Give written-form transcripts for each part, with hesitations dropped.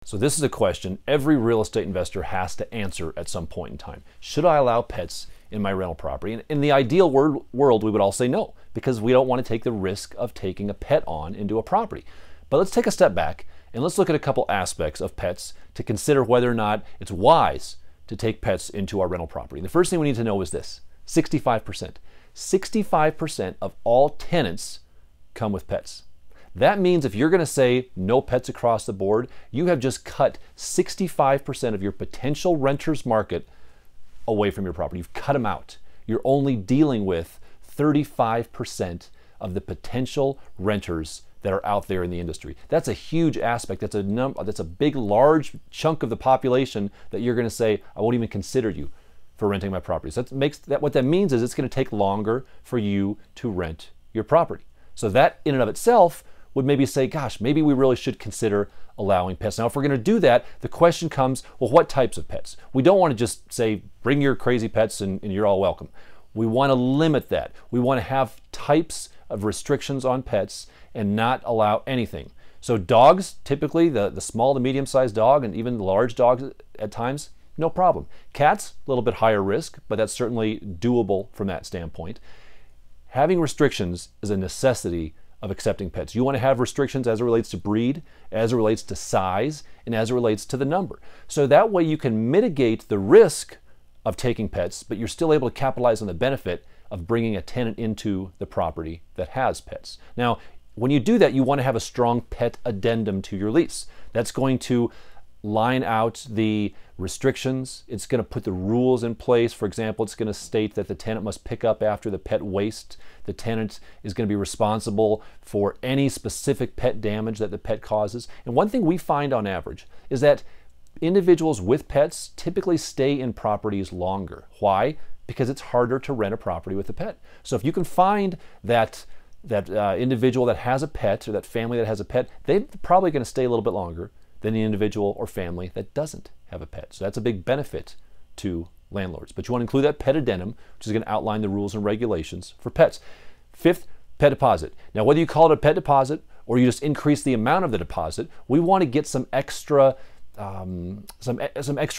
So this is a question every real estate investor has to answer at some point in time. Should I allow pets in my rental property? And in the ideal world, we would all say no, because we don't want to take the risk of taking a pet on into a property. But let's take a step back and let's look at a couple aspects of pets to consider whether or not it's wise to take pets into our rental property. The first thing we need to know is this: 65%. 65% of all tenants come with pets. That means if you're going to say no pets across the board, you have just cut 65% of your potential renters market away from your property. You've cut them out. You're only dealing with 35% of the potential renters that are out there in the industry. That's a huge aspect. That's a big, large chunk of the population that you're going to say, I won't even consider you for renting my property. So what that means is it's going to take longer for you to rent your property. So that in and of itself would maybe say, gosh, maybe we really should consider allowing pets. Now, if we're going to do that, the question comes, well, what types of pets? We don't want to just say, bring your crazy pets and you're all welcome. We want to limit that. We want to have types of restrictions on pets and not allow anything. So dogs, typically the small to medium-sized dog and even the large dogs at times, no problem. Cats, a little bit higher risk, but that's certainly doable from that standpoint. Having restrictions is a necessity of accepting pets. You want to have restrictions as it relates to breed, as it relates to size, and as it relates to the number. So that way you can mitigate the risk of taking pets, but you're still able to capitalize on the benefit of bringing a tenant into the property that has pets. Now, when you do that, you want to have a strong pet addendum to your lease. That's going to line out the restrictions. It's going to put the rules in place. For example, it's going to state that the tenant must pick up after the pet waste. The tenant is going to be responsible for any specific pet damage that the pet causes. And one thing we find on average is that individuals with pets typically stay in properties longer. Why? Because it's harder to rent a property with a pet. So if you can find that individual that has a pet or that family that has a pet, they're probably going to stay a little bit longer than the individual or family that doesn't have a pet. So that's a big benefit to landlords. But you want to include that pet addendum, which is going to outline the rules and regulations for pets. Fifth, pet deposit. Now, whether you call it a pet deposit or you just increase the amount of the deposit, we want to get some extra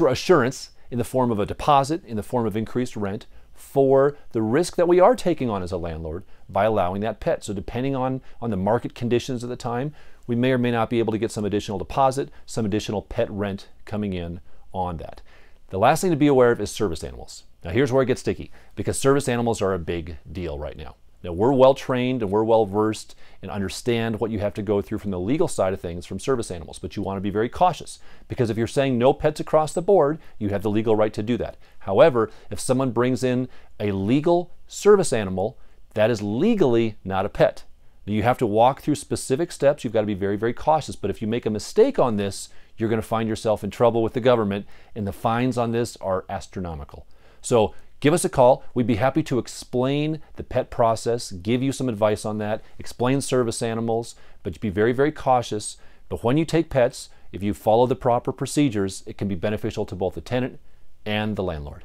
assurance in the form of a deposit, in the form of increased rent, for the risk that we are taking on as a landlord by allowing that pet. So depending on the market conditions at the time, we may or may not be able to get some additional deposit, some additional pet rent coming in on that. The last thing to be aware of is service animals. Now here's where it gets sticky, because service animals are a big deal right now. Now we're well trained and we're well versed and understand what you have to go through from the legal side of things from service animals, but you want to be very cautious, because if you're saying no pets across the board, you have the legal right to do that. However, if someone brings in a legal service animal, that is legally not a pet. You have to walk through specific steps. You've got to be very, very cautious. But if you make a mistake on this, you're going to find yourself in trouble with the government, and the fines on this are astronomical. So give us a call. We'd be happy to explain the pet process, give you some advice on that, explain service animals, but be very, very cautious. But when you take pets, if you follow the proper procedures, it can be beneficial to both the tenant and the landlord.